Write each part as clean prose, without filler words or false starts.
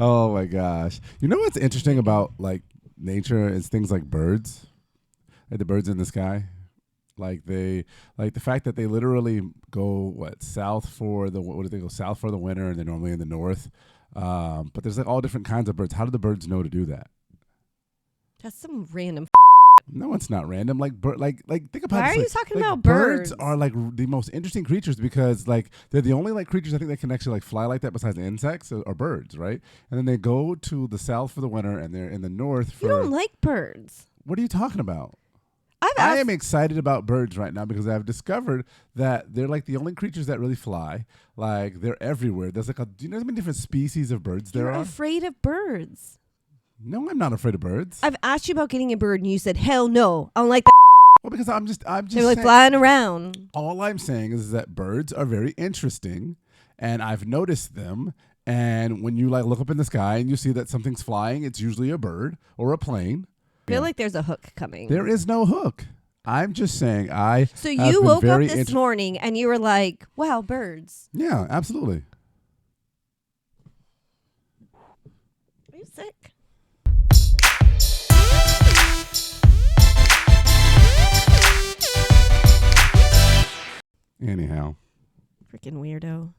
Oh my gosh. You know what's interesting about like nature is things like birds, like the birds in the sky. Like the fact that they literally go south for the what do they go south for the winter and they're normally in the north. But there's like all different kinds of birds. How do the birds know to do that? That's some random. No, it's not random. Like think about. Why this, are you like, talking like, about birds? birds? Are like the most interesting creatures because like they're the only like creatures I think that can actually like fly like that besides insects or birds, right? And then they go to the south for the winter and they're in the north for. You don't like birds. What are you talking about? I I am excited about birds right now because I've discovered that they're like the only creatures that really fly. Like they're everywhere. There's like do you know how many different species of birds there You're are? afraid of birds. No, I'm not afraid of birds. I've asked you about getting a bird, and you said, "Hell no, I don't like that." Well, because I'm just They're like saying, flying around. all I'm saying is that birds are very interesting, and I've noticed them. And when you like look up in the sky and you see that something's flying, it's usually a bird or a plane. I feel like there's a hook coming. There is no hook. I'm just saying So have you been woke up very this morning and you were like, "Wow, birds." Yeah, absolutely. Are you sick? Anyhow. Freaking weirdo.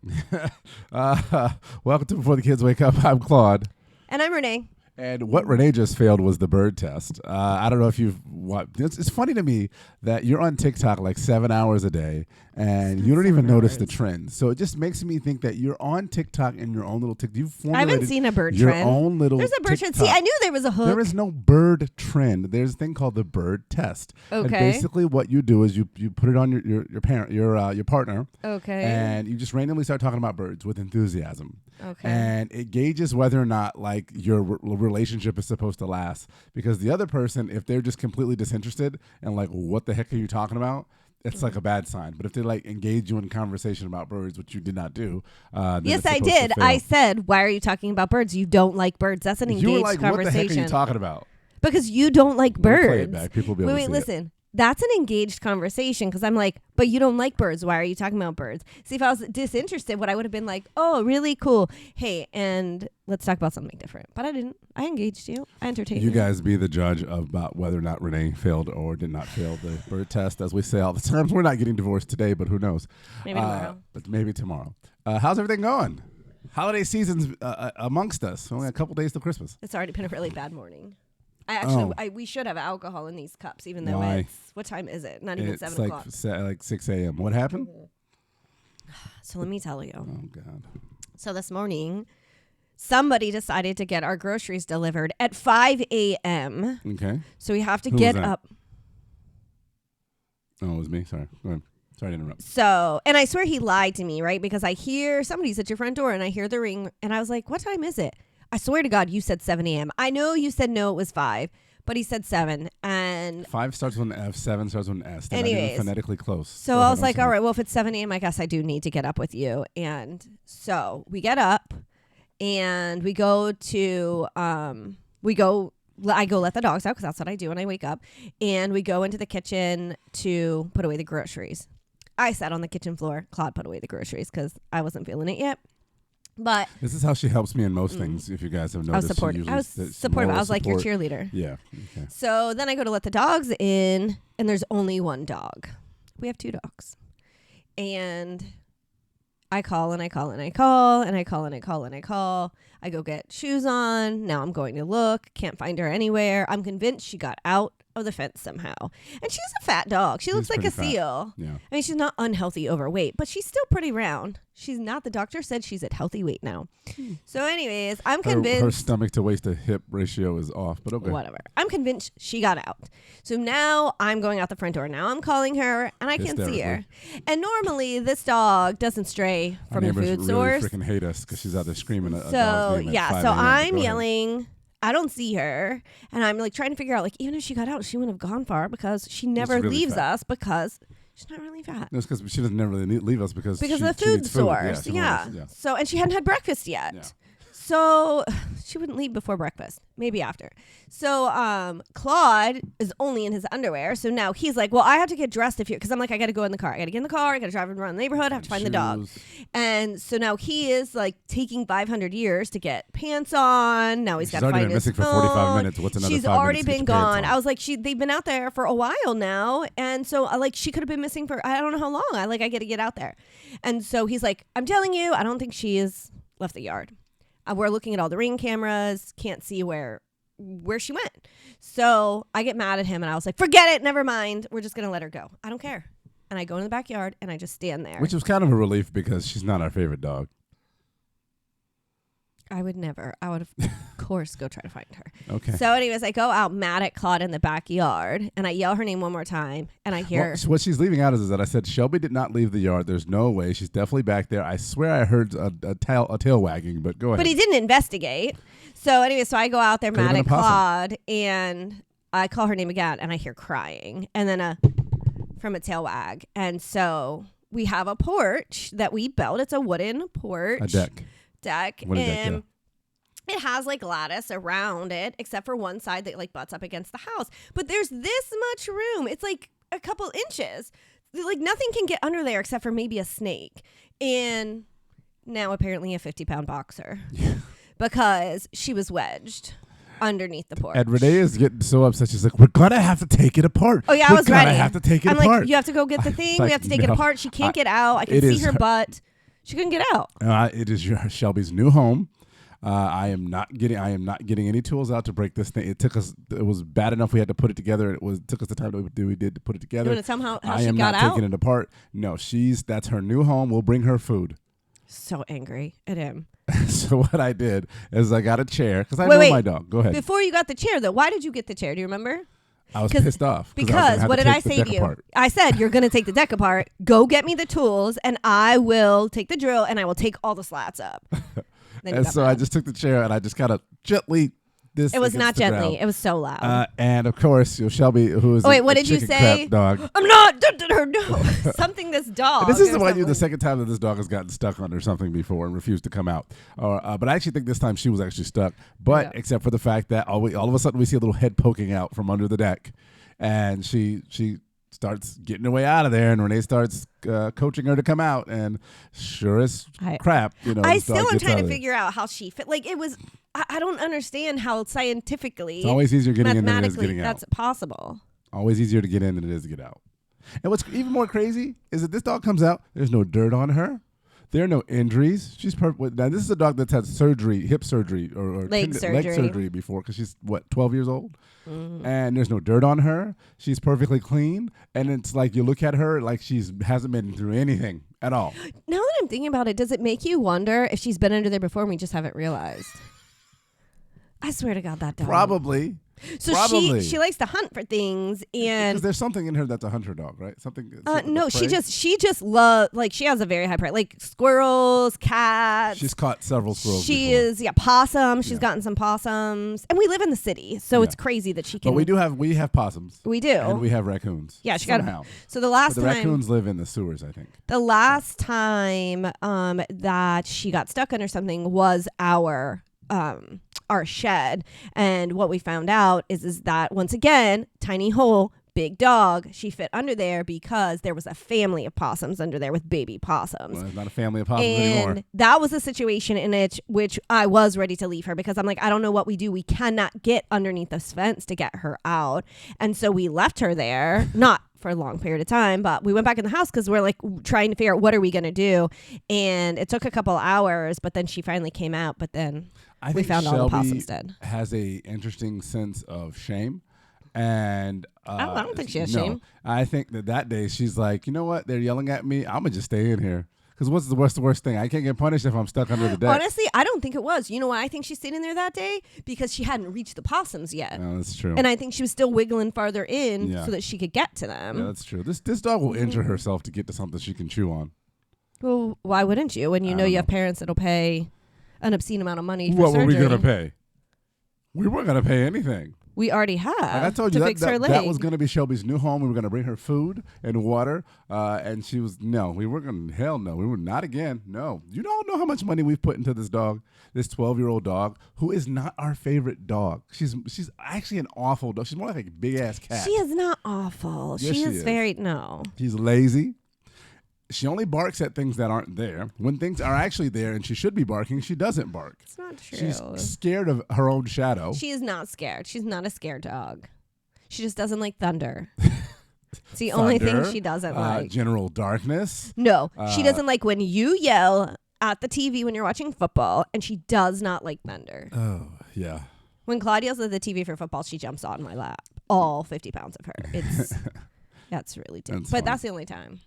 Welcome to Before the Kids Wake Up. I'm Claude. And I'm Renee. And what Renee just failed was the bird test. I don't know if you've watched. It's funny to me that you're on TikTok like 7 hours a day and you don't even notice the trends. So it just makes me think that you're on TikTok in your own little TikTok. You've I haven't formulated seen a bird your trend. own little There's a bird trend. TikTok. See, I knew there was a hook. There is no bird trend. There's a thing called the bird test. Okay. And basically what you do is you put it on your partner. Okay. And you just randomly start talking about birds with enthusiasm. Okay. And it gauges whether or not like your relationship is supposed to last, because the other person, if they're just completely disinterested and like, what the heck are you talking about? It's like a bad sign. But if they like engage you in conversation about birds, which you did not do, then yes, it's I supposed to did. fail. I said, "Why are you talking about birds? You don't like birds." That's an engaged You were like, conversation. what the heck are you talking about? Because you don't like Let me birds. play it back. People will be able to Wait, see it. listen. That's an engaged conversation because I'm like, but you don't like birds. Why are you talking about birds? See, if I was disinterested, what I would have been like, oh, really cool. Hey, and let's talk about something different. But I didn't. I engaged you. I entertained you. You guys be the judge about whether or not Renee failed or did not fail the bird test. As we say all the time, we're not getting divorced today, but who knows? Maybe tomorrow. But maybe tomorrow. How's everything going? Holiday season's amongst us. Only a couple days till Christmas. It's already been a really bad morning. We should have alcohol in these cups, even though Why? what time is it? Not even It's 7 like o'clock. like 6 a.m. What happened? So let me tell you. Oh, God. So this morning, somebody decided to get our groceries delivered at 5 a.m. Okay. So we have to Who was get that? up. Oh, it was me. Sorry. Go ahead. Sorry to interrupt. So, and I swear he lied to me, right? Because I hear somebody's at your front door and I hear the ring and I was like, what time is it? I swear to God, you said 7 a.m. I know you said no, it was 5, but he said 7. And 5 starts with an F, 7 starts with an S. They're not Anyways. even phonetically close. so Go I ahead, was I'm like, sorry. all right, well, if it's 7 a.m., I guess I do need to get up with you. And so we get up and we go to, I go let the dogs out because that's what I do when I wake up. And we go into the kitchen to put away the groceries. I sat on the kitchen floor. Claude put away the groceries because I wasn't feeling it yet. But This is how she helps me in most things, if you guys have I was noticed. supportive. I was supportive. I was like your cheerleader. Yeah. Okay. So then I go to let the dogs in, and there's only one dog. We have 2 dogs. And I call and I call and I call and I call and I call and I call. I go get shoes on. Now I'm going to look. Can't find her anywhere. I'm convinced she got out of the fence somehow. And she's a fat dog. She looks like a pretty fat. seal. Yeah. I mean, she's not unhealthy overweight, but she's still pretty round. She's not. The doctor said she's at healthy weight now. So anyways, I'm convinced. Her stomach to waist to hip ratio is off, but okay. Whatever. I'm convinced she got out. So now I'm going out the front door. Now I'm calling her and I can't see her. And normally this dog doesn't stray from the Our food neighbors source. really freaking hate us because she's out there screaming. So yeah, so I'm yelling. I don't see her, and I'm like trying to figure out, like, even if she got out, she wouldn't have gone far because she never really leaves fat. us because she's not really fat. No, it's because she doesn't never really leave us because Because she, of the she food needs source. Food. Yeah. Yeah. So, and she hadn't had breakfast yet. Yeah. So she wouldn't leave before breakfast, maybe after. So Claude is only in his underwear. So now he's like, well, I have to get dressed because I'm like, I got to go in the car. I got to get in the car. I got to drive around the neighborhood. I have to find the dog. And so now he is like taking 500 years to get pants on. Now he's got to find his phone. She's already been missing for 45 minutes. What's another She's 5 already minutes to get been your pants gone. on? I was like, they've been out there for a while now. And so like she could have been missing for I don't know how long. I got to get out there. And so he's like, I'm telling you, I don't think she has left the yard. We're looking at all the Ring cameras, can't see where she went. So I get mad at him and I was like, forget it, never mind. We're just going to let her go. I don't care. And I go in the backyard and I just stand there. Which was kind of a relief because she's not our favorite dog. I would never. I would, of course, go try to find her. Okay. So anyways, I go out mad at Claude in the backyard and I yell her name one more time and I hear. What she's leaving out is that I said Shelby did not leave the yard. There's no way. She's definitely back there. I swear I heard a tail wagging, but go ahead. But he didn't investigate. So anyway, so I go out there Could've mad been at a possum. Claude and I call her name again and I hear crying and then from a tail wag. And so we have a porch that we built. It's a wooden porch. A deck. Wooden deck, And it has like lattice around it, except for one side that like butts up against the house. But there's this much room. It's like a couple inches. Like nothing can get under there except for maybe a snake. And now apparently a 50-pound boxer because she was wedged underneath the porch. And Renee is getting so upset. She's like, we're going to have to take it apart. Oh, yeah, I was ready. I have to take it I'm apart. like, you have to go get the thing. Like, we have to take it no. apart. She can't get out. I can it see is her her- butt. She couldn't get out. It is Shelby's new home. I am not getting any tools out to break this thing. It was bad enough we had to put it together. It took us the time that we did to put it together. You want to tell them how I she am got not out? taking it apart. No, that's her new home. We'll bring her food. So angry at him. So what I did is I got a chair because I Wait, know wait. my dog. Go ahead. Before you got the chair, though, why did you get the chair? Do you remember? I was pissed off. Because what did I say to you? Apart. I said, you're going to take the deck apart. Go get me the tools, and I will take the drill, and I will take all the slats up. And so I just took the chair and I just kind of gently. It was not gently. Ground. It was so loud. And of course, Shelby, who is what a did you chicken say? crap dog. I'm not. No. Something this dog. And this is or the something. second time that this dog has gotten stuck under something before and refused to come out. But I actually think this time she was actually stuck. But except for the fact that all of a sudden we see a little head poking out from under the deck, and she starts getting her way out of there, and Renee starts coaching her to come out, and sure as crap, I this dog still am gets trying out to of there. figure out how she fit. Like it was. I don't understand how scientifically. It's always easier getting in than it is mathematically getting out. that's possible. Always easier to get in than it is to get out. And what's even more crazy is that this dog comes out, there's no dirt on her. There are no injuries. She's perfect. Now, this is a dog that's had surgery, hip surgery, or leg surgery before, because she's, 12 years old? Mm-hmm. And there's no dirt on her. She's perfectly clean. And it's like you look at her like she hasn't been through anything at all. Now that I'm thinking about it, does it make you wonder if she's been under there before and we just haven't realized? I swear to God, that dog. Probably. So Probably. she likes to hunt for things, and because there's something in her that's a hunter dog, right? Something. no, she just loves, like, she has a very high price, like squirrels, cats. She's caught several squirrels. She before. is possums. She's gotten some possums, and we live in the city, so it's crazy that she can. But we have possums. We do, and we have raccoons. Yeah, she somehow. got. So the last but the raccoons live in the sewers, I think. The last time that she got stuck under something was our shed, and what we found out is that once again, tiny hole, big dog, she fit under there because there was a family of possums under there with baby possums. Well, it's not a family of possums and anymore. That was a situation in it which I was ready to leave her because I'm like, I don't know what we do. We cannot get underneath this fence to get her out. And so we left her there, not for a long period of time, but we went back in the house because we're like trying to figure out what are we going to do. And it took a couple hours, but then she finally came out. But then we found all the possums dead. Has a interesting sense of shame. And I don't think she has shame. I think that day she's like, you know what? They're yelling at me. I'm gonna just stay in here. Because what's the worst thing? I can't get punished if I'm stuck under the deck. Honestly, I don't think it was. You know why I think she stayed in there that day? Because she hadn't reached the possums yet. No, that's true. And I think she was still wiggling farther in so that she could get to them. Yeah, that's true. This dog will injure herself to get to something she can chew on. Well, why wouldn't you? When you know you have parents that'll pay an obscene amount of money for what surgery. were we gonna pay? We weren't gonna pay anything. We already have. Like I told to you, fix her leg. that was going to be Shelby's new home. We were going to bring her food and water, and she was we weren't going to. Hell no, we were not again. No, you don't know how much money we've put into this dog, this 12-year-old dog who is not our favorite dog. She's actually an awful dog. She's more like a big ass cat. She is not awful. Yes, she she is is. very no. She's lazy. She only barks at things that aren't there. When things are actually there and she should be barking, she doesn't bark. It's not true. She's scared of her own shadow. She is not scared. She's not a scared dog. She just doesn't like thunder. It's the only thing she doesn't like. General darkness. No, she doesn't like when you yell at the TV when you're watching football, and she does not like thunder. Oh, yeah. When Claude yells at the TV for football, she jumps on my lap. All 50 pounds of her. That's really different. But that's the only time.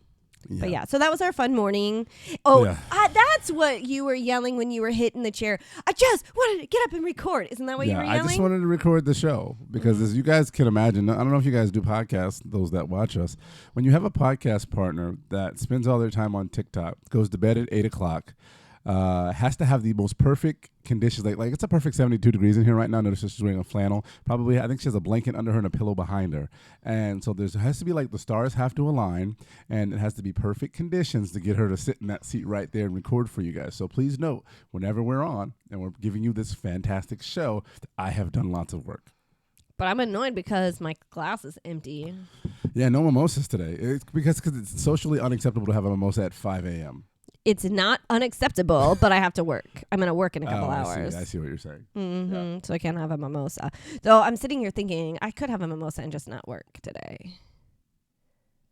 Yeah. But yeah, so that was our fun morning. Oh, Yeah. That's what you were yelling when you were hitting the chair. I just wanted to get up and record. Isn't that what you were yelling? I just wanted to record the show because as you guys can imagine, I don't know if you guys do podcasts, those that watch us, when you have a podcast partner that spends all their time on TikTok, goes to bed at 8 o'clock, has to have the most perfect conditions. Like it's a perfect 72 degrees in here right now. Notice she's wearing a flannel. Probably, I think she has a blanket under her and a pillow behind her. And so there has to be like the stars have to align and it has to be perfect conditions to get her to sit in that seat right there and record for you guys. So please note, whenever we're on and we're giving you this fantastic show, I have done lots of work. But I'm annoyed because my glass is empty. Yeah, no mimosas today. It's because it's socially unacceptable to have a mimosa at 5 a.m. It's not unacceptable, but I have to work. I'm going to work in a couple hours. I see what you're saying. Mm-hmm. Yeah. So I can't have a mimosa. Though I'm sitting here thinking I could have a mimosa and just not work today.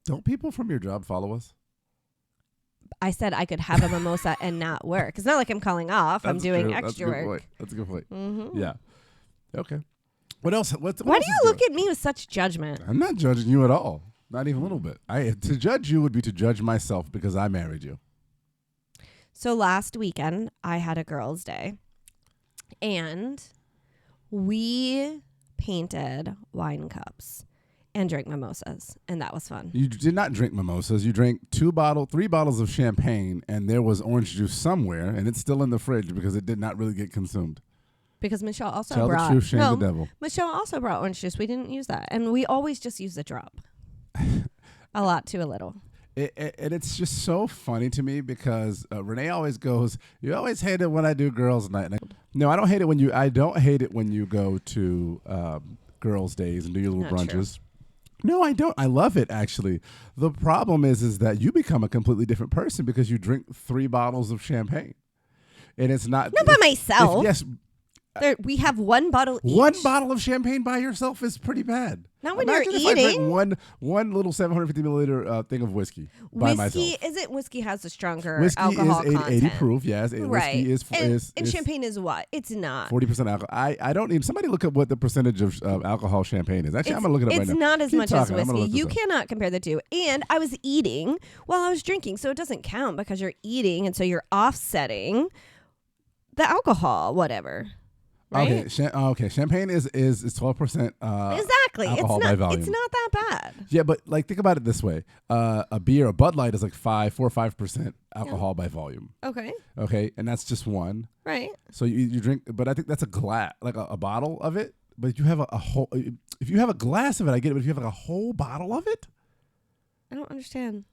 Don't people from your job follow us? I said I could have a mimosa and not work. It's not like I'm calling off. I'm doing true. extra work. Point. That's a good point. Mm-hmm. Yeah. Okay. What else? What Why else do you look at me with such judgment? I'm not judging you at all. Not even a little bit. To judge you would be to judge myself because I married you. So last weekend, I had a girls' day, and we painted wine cups and drank mimosas, and that was fun. You did not drink mimosas. You drank 3 bottles of champagne, and there was orange juice somewhere, and it's still in the fridge because it did not really get consumed. Because Michelle also Tell brought... the truth, shame the devil. Michelle also brought orange juice. We didn't use that, and we always just use a drop. A lot to a little. And it's just so funny to me because Renee always goes, "You always hate it when I do girls' night." And no, I don't hate it when you go to girls' days and do your little Not brunches. True. No, I don't. I love it actually. The problem is that you become a completely different person because you drink 3 bottles of champagne, and it's not. Not by myself. Yes. We have 1 bottle each. 1 bottle of champagne by yourself is pretty bad. Not when Imagine you're if I eating. drank one little 750 milliliter thing of whiskey by myself. Whiskey has a stronger Whiskey alcohol is content. 80 proof, yes. Right. Whiskey and champagne is what? It's not. 40% alcohol. I don't need somebody look up what the percentage of alcohol champagne is. Actually, I'm gonna look it up right now. It's not as Keep much as talking. I'm gonna whiskey. look You this up. cannot compare the two. And I was eating while I was drinking, so it doesn't count because you're eating, and so you're offsetting the alcohol, whatever. Right? Okay. Champagne is 12%. Exactly. Alcohol It's by not. volume. It's not that bad. Yeah, but like think about it this way: a beer, a Bud Light is like 4 or 5% alcohol by volume. Okay. Okay, and that's just one. Right. So you drink, but I think that's a glass, like a bottle of it. But you have a whole. If you have a glass of it, I get it. But if you have like a whole bottle of it, I don't understand.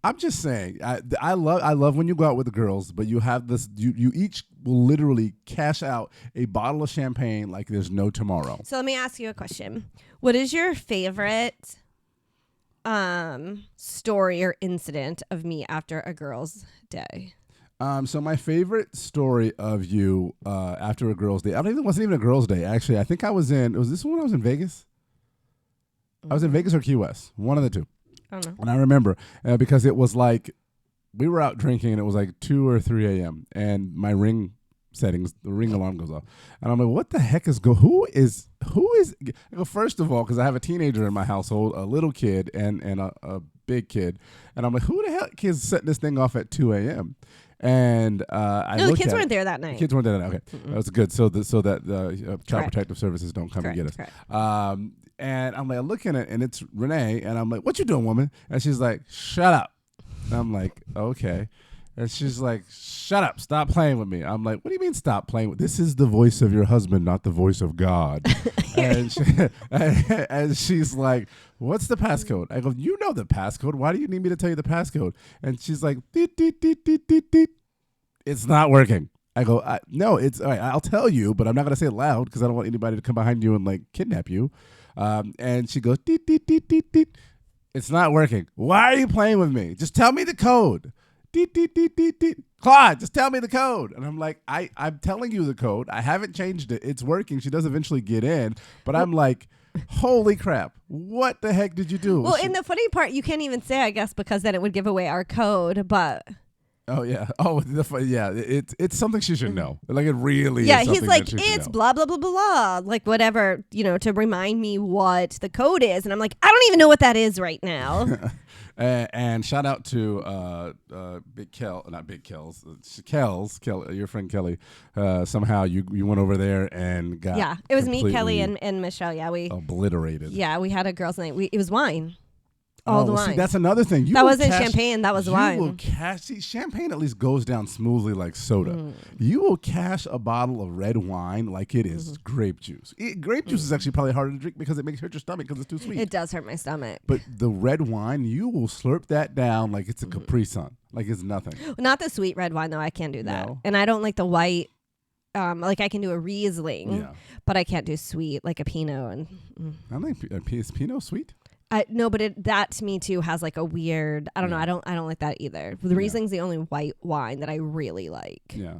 I'm just saying. I love when you go out with the girls, but you have this. You each will literally cash out a bottle of champagne like there's no tomorrow. So let me ask you a question. What is your favorite story or incident of me after a girls' day? So my favorite story of you after a girls' day. It wasn't even a girls' day. Actually, I think I was in. Was this when I was in Vegas? I was in Vegas or Key West. One of the two. I don't know. And I remember because it was like we were out drinking and it was like 2 or 3 a.m. and my ring alarm goes off. And I'm like, what the heck is who is I go, first of all, because I have a teenager in my household, a little kid and a big kid. And I'm like, who the heck is setting this thing off at 2 a.m.? And the kids weren't there that night. The kids weren't there that night. Okay. That was good. So that Child Correct. Protective Services don't come and get us. Correct. And I'm like, looking at it, and it's Renee, and I'm like, what you doing, woman? And she's like, shut up. And I'm like, okay. And she's like, shut up, stop playing with me. I'm like, what do you mean stop playing with? This is the voice of your husband, not the voice of God. and, and she's like, what's the passcode? I go, you know the passcode. Why do you need me to tell you the passcode? And she's like, deet, deet, deet, deet, deet, deet. It's not working. I go, no, it's all right. I'll tell you, but I'm not going to say it loud because I don't want anybody to come behind you and like kidnap you. And she goes, deet, deet, deet, deet, deet. It's not working. Why are you playing with me? Just tell me the code. Deet, deet, deet, deet, deet. Claude, just tell me the code. And I'm like, I'm telling you the code. I haven't changed it. It's working. She does eventually get in. But I'm like, holy crap. What the heck did you do? Well, in the funny part, you can't even say, I guess, because then it would give away our code. But oh, yeah. Oh, yeah. It's something she should know. Like, it really yeah, is he's something like, that she should it's know. blah, blah, blah, blah, blah. Like, whatever, to remind me what the code is. And I'm like, I don't even know what that is right now. And shout out to Big Kel, not Big Kells, your friend Kelly. Somehow you went over there and got Yeah, it was me, Kelly, completely and Michelle. Yeah, we obliterated. we had a girls' night. It was wine. All the wine. See, that's another thing. That wasn't champagne. That was wine. You will see, champagne at least goes down smoothly like soda. You will cash a bottle of red wine like it is grape juice. Grape juice is actually probably harder to drink because it makes hurt your stomach because it's too sweet. It does hurt my stomach. But the red wine, you will slurp that down like it's a Capri Sun, like it's nothing. Not the sweet red wine though. I can't do that, No? and I don't like the white. Like I can do a Riesling, but I can't do sweet like a Pinot. And I don't think is Pinot sweet. no, but that to me too has like a weird. I don't know. I don't like that either. The Riesling's the only white wine that I really like. Yeah.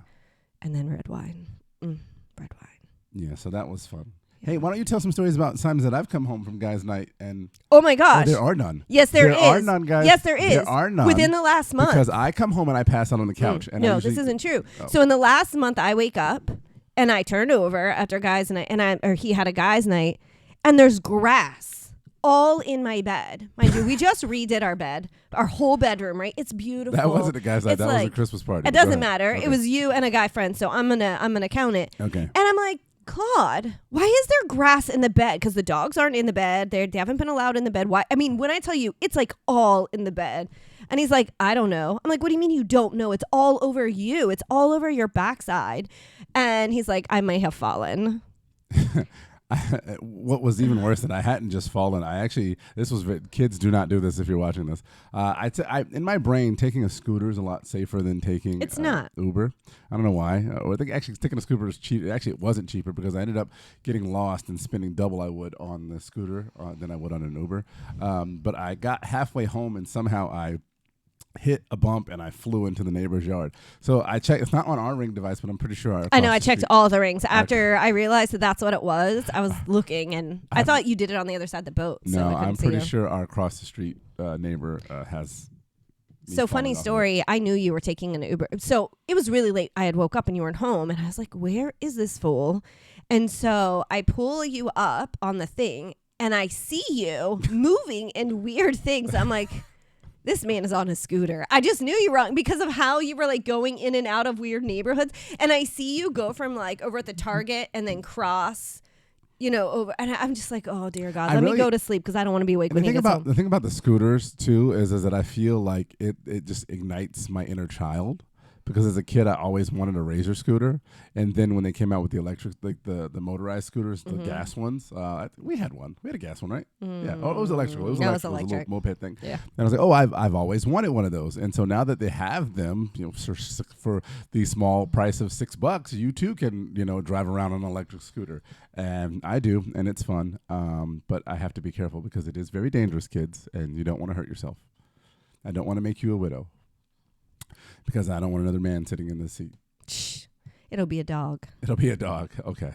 And then red wine. Red wine. Yeah. So that was fun. Hey, why don't you tell some stories about times that I've come home from guys' night and oh my gosh, there are none. Yes, there is. There are none, guys. Yes, there is. There are none within the last month. because I come home and I pass out on the couch. And no, this isn't true. So in the last month, I wake up and I turned over after guys' night, or he had a guys' night, and there's grass all in my bed. Mind you, we just redid our bed, our whole bedroom, right? It's beautiful. That wasn't a guy's night. It's That like, was a Christmas party. It doesn't matter. Okay. It was you and a guy friend, so I'm gonna count it. Okay. And I'm like, Claude, why is there grass in the bed? Because the dogs aren't in the bed. They haven't been allowed in the bed. Why? I mean, when I tell you, it's like all in the bed. And he's like, I don't know. I'm like, what do you mean you don't know? It's all over you. It's all over your backside. And he's like, I may have fallen. What was even worse than I hadn't just fallen. Kids do not do this if you're watching this. In my brain, taking a scooter is a lot safer than taking It's not. Uber. I don't know why. I think actually taking a scooter is cheap. Actually, it wasn't cheaper because I ended up getting lost and spending double I would on the scooter than I would on an Uber. But I got halfway home and somehow I hit a bump and I flew into the neighbor's yard. So I checked. It's not on our Ring device, but I'm pretty sure. I know. I checked all the rings after I realized that that's what it was. I was looking, and I thought you did it on the other side of the boat. So no, I I'm pretty sure our across the street neighbor has. So funny story. I knew you were taking an Uber. So it was really late. I had woke up and you weren't home, and I was like, "Where is this fool?" And so I pull you up on the thing, and I see you moving in weird things. I'm like, this man is on a scooter. I just knew you were wrong because of how you were like going in and out of weird neighborhoods. And I see you go from like over at the Target and then cross, over. And I'm just like, oh dear God, let me go to sleep because I don't want to be awake when he gets home. The thing about the scooters too is that I feel like it just ignites my inner child. Because as a kid, I always wanted a Razor scooter, and then when they came out with the electric, like the motorized scooters, the gas ones, we had one. We had a gas one, right? Yeah. Oh, it was electrical. It was electrical. It was a little moped thing. Yeah. And I was like, oh, I've always wanted one of those, and so now that they have them, for the small price of $6, you too can drive around on an electric scooter, and I do, and it's fun. But I have to be careful because it is very dangerous, kids, and you don't want to hurt yourself. I don't want to make you a widow. Because I don't want another man sitting in the seat. Shh. It'll be a dog. It'll be a dog. Okay.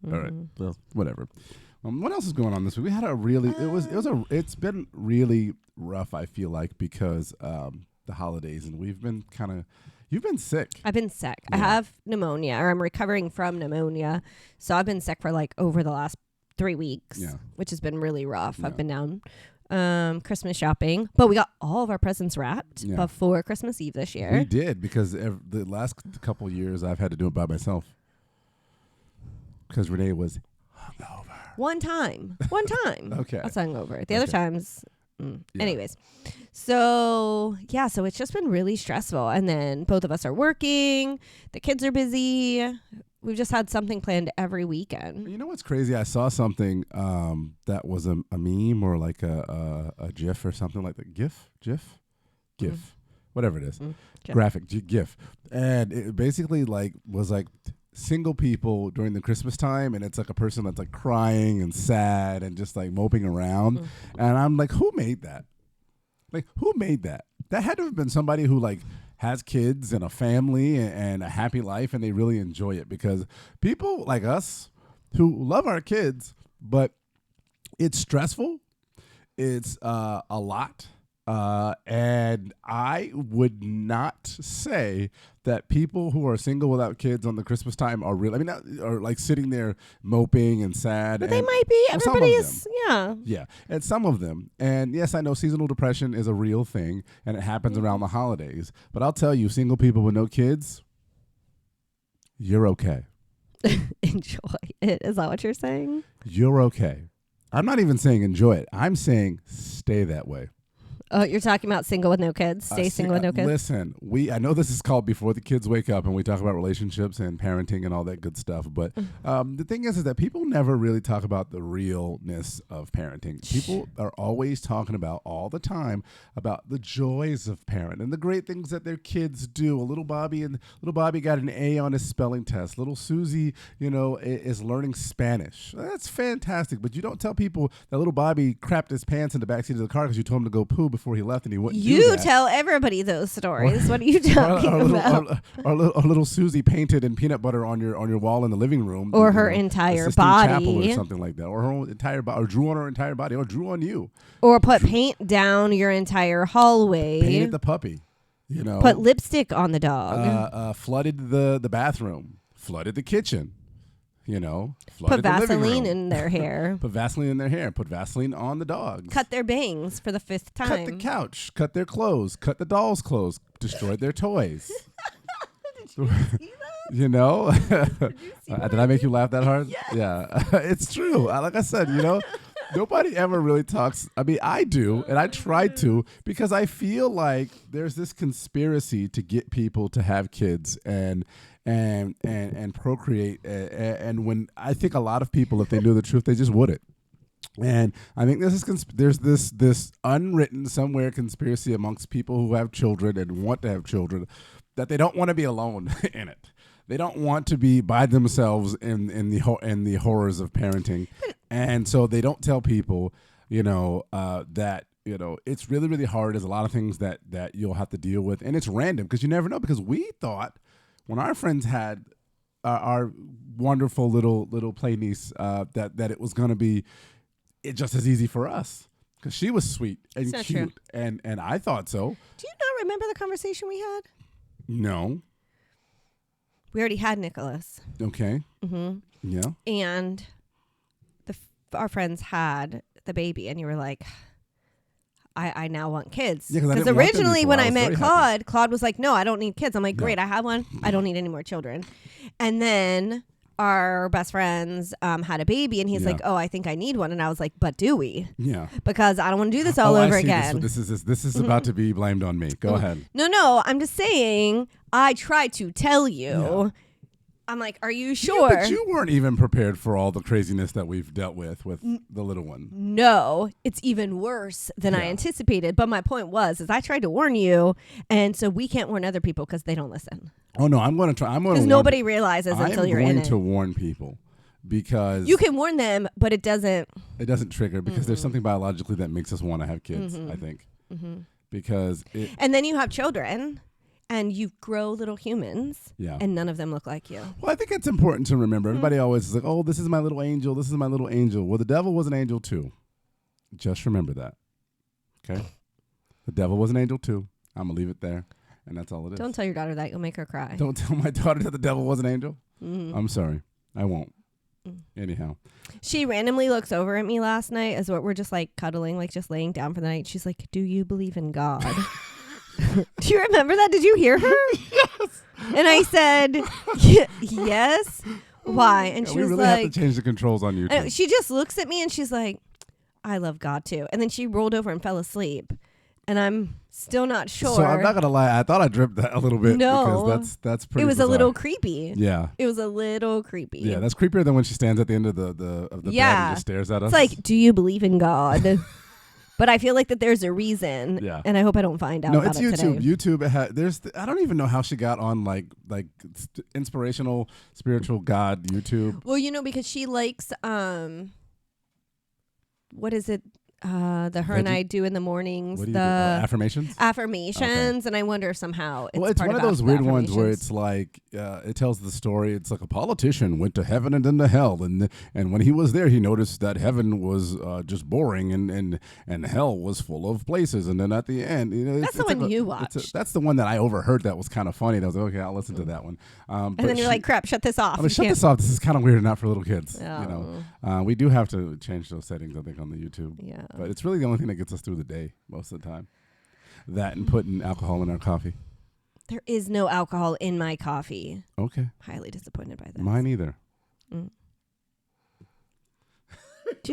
All right. Well, whatever. What else is going on this week? We had a really. It's been really rough. I feel like because the holidays and we've been kind of. You've been sick. I've been sick. Yeah. I have pneumonia, or I'm recovering from pneumonia. So I've been sick for like over the last 3 weeks, which has been really rough. Yeah. I've been down. Christmas shopping, but we got all of our presents wrapped before Christmas Eve this year. We did because the last couple years I've had to do it by myself because Renee was hungover. One time. Okay. I was hungover. The other times, anyways. So yeah, so it's just been really stressful. And then both of us are working. The kids are busy. We've just had something planned every weekend. You know what's crazy? I saw something that was a meme or like a GIF or something like that. GIF, whatever it is, GIF. graphic GIF, and it basically like was like single people during the Christmas time, and it's like a person that's like crying and sad and just like moping around, and I'm like, who made that? Like, who made that? That had to have been somebody who like has kids and a family and a happy life, and they really enjoy it, because people like us who love our kids, but it's stressful. It's a lot. And I would not say that people who are single without kids on the Christmas time are really, are like sitting there moping and sad. But they might be. Well, some of Everybody them. is, yeah. Yeah, and some of them. And yes, I know seasonal depression is a real thing, and it happens around the holidays. But I'll tell you, single people with no kids, you're okay. Enjoy it. Is that what you're saying? You're okay. I'm not even saying enjoy it. I'm saying stay that way. Oh, you're talking about single with no kids? Stay single with no kids? Listen, I know this is called Before the Kids Wake Up, and we talk about relationships and parenting and all that good stuff. But the thing is that people never really talk about the realness of parenting. People are always talking about all the time about the joys of parenting and the great things that their kids do. Little Bobby got an A on his spelling test. Little Susie, is learning Spanish. That's fantastic. But you don't tell people that little Bobby crapped his pants in the backseat of the car because you told him to go poo before he left, and he wouldn't do You that. tell everybody those stories. What are you talking about? Our little Susie painted in peanut butter on your wall in the living room, Or her entire Sistine Chapel body. or something like that, or her own entire body, or drew on her entire body, or drew on you, Or put paint down your entire hallway. painted the puppy, Put lipstick on the dog. flooded the bathroom, flooded the kitchen, flooded Put the living Vaseline room. in their hair. Put Vaseline in their hair. Put Vaseline on the dogs. Cut their bangs for the 5th time. Cut the couch. Cut their clothes. Cut the dolls' clothes. Destroyed their toys. Did I make you laugh that hard? Yes. Yeah. It's true. Like I said, nobody ever really talks. I mean, I do, and I try to, because I feel like there's this conspiracy to get people to have kids and procreate. And when I think a lot of people, if they knew the truth, they just wouldn't. And I think there's this unwritten somewhere conspiracy amongst people who have children and want to have children, that they don't want to be alone in it. They don't want to be by themselves in the horrors of parenting, and so they don't tell people, that it's really, really hard. There's a lot of things that you'll have to deal with, and it's random because you never know. Because we thought when our friends had our wonderful little play niece that it was going to be just as easy for us, because she was sweet and cute, and I thought so. Do you not remember the conversation we had? No. We already had Nicholas. Okay. Mm-hmm. Yeah. And our friends had the baby, and you were like, I now want kids. Yeah, because originally when I met Claude was like, no, I don't need kids. I'm like, great, I have one. I don't need any more children. And then our best friends had a baby, and he's like, oh, I think I need one. And I was like, but do we? Yeah. Because I don't want to do this all over again. This is about to be blamed on me. Go ahead. No, I'm just saying, I tried to tell you. Yeah. I'm like, are you sure? Yeah, but you weren't even prepared for all the craziness that we've dealt with the little one. No, it's even worse than I anticipated. But my point was, I tried to warn you, and so we can't warn other people because they don't listen. Oh no, I'm going to try. Because nobody realizes until you're in it. I'm going to warn people, because you can warn them, but it doesn't. It doesn't trigger, because there's something biologically that makes us want to have kids. I think because and then you have children. And you grow little humans, yeah, and none of them look like you. Well, I think it's important to remember. Everybody always is like, oh, this is my little angel. This is my little angel. Well, the devil was an angel too. Just remember that. Okay? The devil was an angel too. I'm going to leave it there. And that's all it is. Don't tell your daughter that. You'll make her cry. Don't tell my daughter that the devil was an angel. I'm sorry. I won't. Anyhow. She randomly looks over at me last night as we're just like cuddling, like just laying down for the night. She's like, do you believe in God? Do you remember that? Did you hear her? Yes. And I said, yes. Why? And she we was really like, have to change the controls on YouTube. She just looks at me and she's like, I love God too. And then she rolled over and fell asleep. and I'm still not sure. So I'm not gonna lie, I thought I dripped that a little bit. No. Because that's pretty. It was bizarre. a little creepy. Yeah. It was a little creepy. Yeah, that's creepier than when she stands at the end of the bed and just stares at us. It's like, do you believe in God? But I feel like that there's a reason. Yeah. And I hope I don't find out. No, about it's it YouTube. today. YouTube. I don't even know how she got on like inspirational spiritual God YouTube. Well, because she likes what is it? The her and I do in the mornings. What do you the do? Affirmations. Affirmations, and I wonder if somehow it's Well, it's part one of those weird ones where affirmations. it's like it tells the story. It's like a politician went to heaven and then to hell, and when he was there, he noticed that heaven was just boring, and hell was full of places. And then at the end, That's the one you watched. That's the one that I overheard. That was kind of funny. And I was like, okay, I'll listen to that one. And then you're like, crap, shut this off. I mean, shut this off. This is kind of weird and not for little kids. Oh. We do have to change those settings, I think, on the YouTube. Yeah. But it's really the only thing that gets us through the day most of the time. That and putting alcohol in our coffee. There is no alcohol in my coffee. Okay. Highly disappointed by this. Mine either.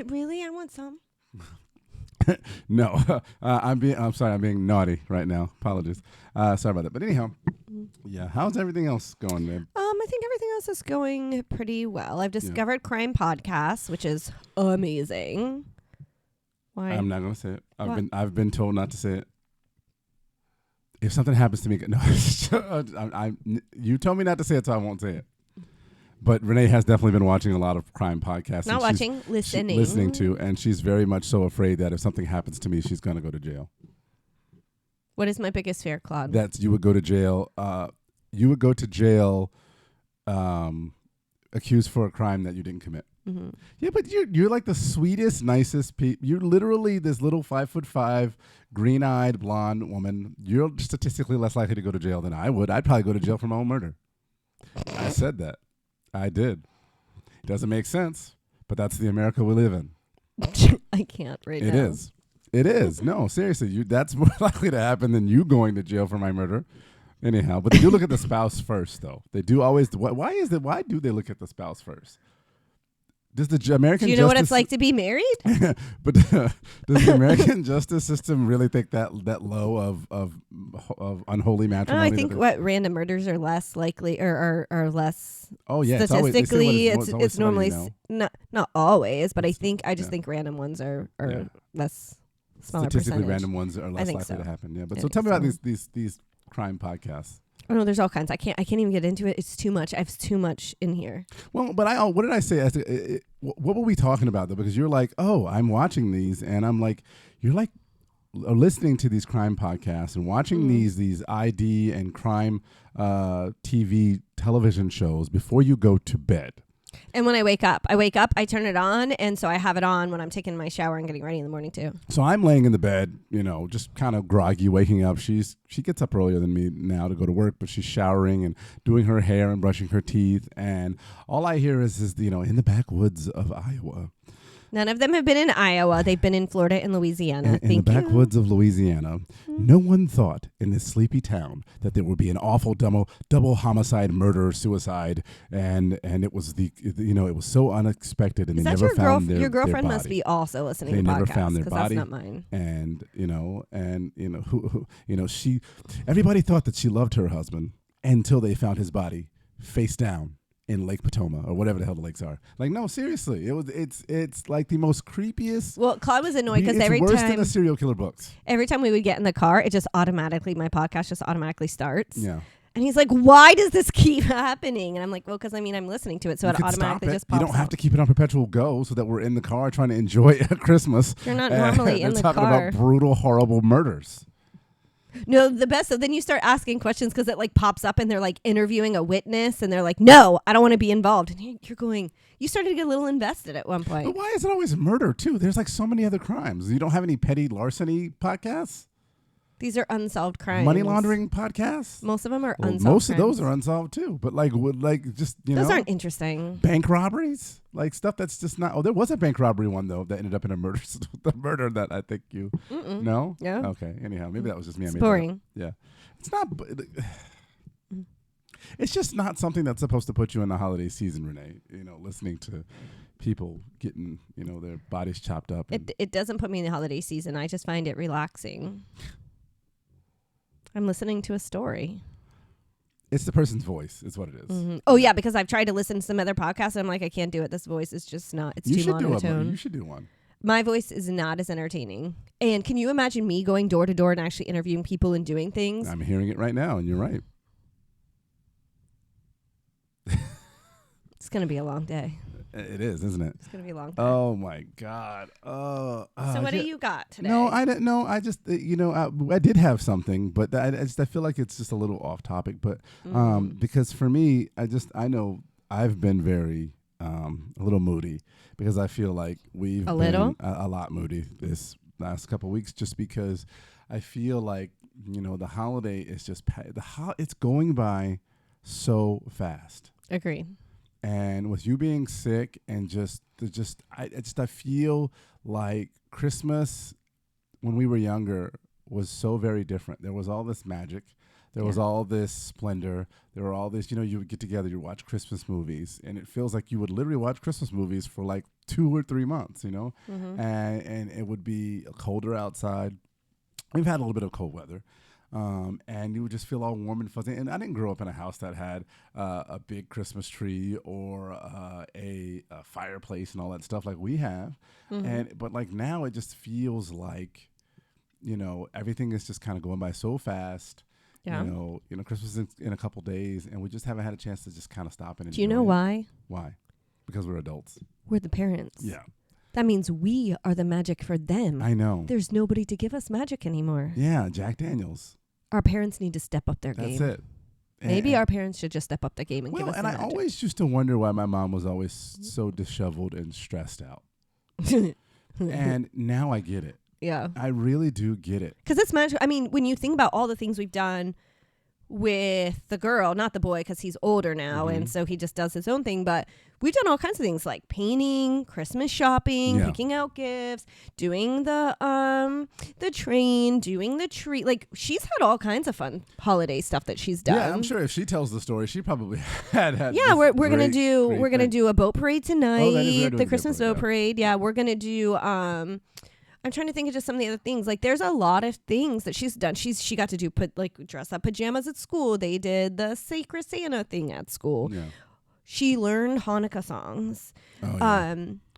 Really? I want some. No. I'm sorry. I'm being naughty right now. Apologies. Sorry about that. But anyhow, yeah. How's everything else going, man? I think everything else is going pretty well. I've discovered crime podcasts, which is amazing. Why? I'm not gonna say it. What? I've been told not to say it. If something happens to me, no. You told me not to say it, so I won't say it. But Renee has definitely been watching a lot of crime podcasts. Not watching, listening. Listening to, and she's very much so afraid that if something happens to me, she's gonna go to jail. What is my biggest fear, Claude? That you would go to jail. You would go to jail, accused for a crime that you didn't commit. Mm-hmm. Yeah, but you're like the sweetest, nicest people. You're literally this little 5'5", green-eyed blonde woman. You're statistically less likely to go to jail than I would. I'd probably go to jail for my own murder. I said that. I did. It doesn't make sense, but that's the America we live in. I can't right now. It is. It is. No, seriously, that's more likely to happen than you going to jail for my murder. Anyhow, but they do look at the spouse first, though. They do always. Why is that? Why do they look at the spouse first? Does the American Do you know what it's like to be married? But does the American justice system really think that low of unholy matrimony? I think random murders are less likely or are less. Oh yeah, statistically, it's normally funny, not always, but I think think random ones are less. Smaller statistically percentage. random ones are less likely so. to happen. Yeah, but I so tell me about so. these crime podcasts. Oh no, there's all kinds. I can't even get into it. It's too much. I have too much in here. Well, but what did I say? What were we talking about though? Because you're like, oh, I'm watching these, and I'm like, you're like listening to these crime podcasts and watching these ID and crime TV television shows before you go to bed. And when I wake up, I turn it on, and so I have it on when I'm taking my shower and getting ready in the morning too. So I'm laying in the bed, just kind of groggy, waking up. She gets up earlier than me now to go to work, but she's showering and doing her hair and brushing her teeth, and all I hear is in the backwoods of Iowa. None of them have been in Iowa. They've been in Florida and Louisiana. In the backwoods of Louisiana, no one thought in this sleepy town that there would be an awful double homicide, murder, suicide, and it was it was so unexpected, and Is they that never found your girlfriend their must body. be also listening They to never podcasts, found their 'cause body, that's not mine. and everybody thought that she loved her husband until they found his body face down in Lake Potomac or whatever the hell the lakes are. Like, no, seriously, it's like the most creepiest. Well, Claude was annoyed because it's worse than the serial killer books. Every time we would get in the car, my podcast just automatically starts. Yeah. And he's like, why does this keep happening? And I'm like, well, because I'm listening to it, so it automatically just pops You don't have up. to keep it on perpetual go so that we're in the car trying to enjoy Christmas. You're not normally in the talking car. about brutal, horrible murders. No, the best. So then you start asking questions because it pops up and they're interviewing a witness and they're like, no, I don't want to be involved. And you're going, you started to get a little invested at one point. But why is it always murder too? There's so many other crimes. You don't have any petty larceny podcasts? These are unsolved crimes. Money laundering podcasts? Most of them are unsolved most crimes. of those are unsolved too. But those aren't interesting. Bank robberies? Stuff that's just not. Oh, there was a bank robbery one though that ended up in a murder. The murder that I think you. Mm-mm. No? Yeah. Okay. Anyhow, maybe that was just me. It's boring. Yeah. It's not. It's just not something that's supposed to put you in the holiday season, Renee. Listening to people getting their bodies chopped up. It doesn't put me in the holiday season. I just find it relaxing. I'm listening to a story. It's the person's voice. Is what it is. Mm-hmm. Oh yeah, because I've tried to listen to some other podcasts and I'm like, I can't do it. This voice is just not. It's too monotone. You should do one. My voice is not as entertaining. And can you imagine me going door to door and actually interviewing people and doing things? I'm hearing it right now, and you're right. It's gonna be a long day. It is, isn't it? It's gonna be a long day. Oh my God. So what do you got today? No, I didn't know. I just, I did have something, but I feel like it's just a little off topic. But because for me, I know I've been very a little moody because I feel like we've been a lot moody this last couple of weeks, just because I feel like the holiday is just it's going by so fast. Agree. And with you being sick and I feel like Christmas when we were younger was so very different. There was all this magic. There was all this splendor. There were all this, you would get together, you watch Christmas movies, and it feels like you would literally watch Christmas movies for like 2 or 3 months, Mm-hmm. and it would be colder outside. We've had a little bit of cold weather. And you would just feel all warm and fuzzy. And I didn't grow up in a house that had a big Christmas tree or a fireplace and all that stuff like we have. Mm-hmm. But like now it just feels like, everything is just kind of going by so fast. Yeah. Christmas is in a couple days, and we just haven't had a chance to just kind of stop and enjoy. Do you know why? Why? Because we're adults. We're the parents. Yeah. That means we are the magic for them. I know. There's nobody to give us magic anymore. Yeah, Jack Daniels. Our parents need to step up their game. That's it. Maybe our parents should just step up their game and give us the magic. I always used to wonder why my mom was always so disheveled and stressed out. And now I get it. Yeah. I really do get it. Because it's magic. I mean, when you think about all the things we've done with the girl, not the boy, because he's older now, and so he just does his own thing, but we've done all kinds of things like painting, Christmas shopping, picking out gifts, doing the train, doing the tree. Like, she's had all kinds of fun holiday stuff that she's done. Yeah, I'm sure if she tells the story, she probably had. Yeah, we're gonna do a boat parade tonight. The Christmas boat parade. Yeah, we're gonna do I'm trying to think of just some of the other things. Like, there's a lot of things that she's done. She got to do dress up pajamas at school. They did the Sacred Santa thing at school. Yeah. She learned Hanukkah songs,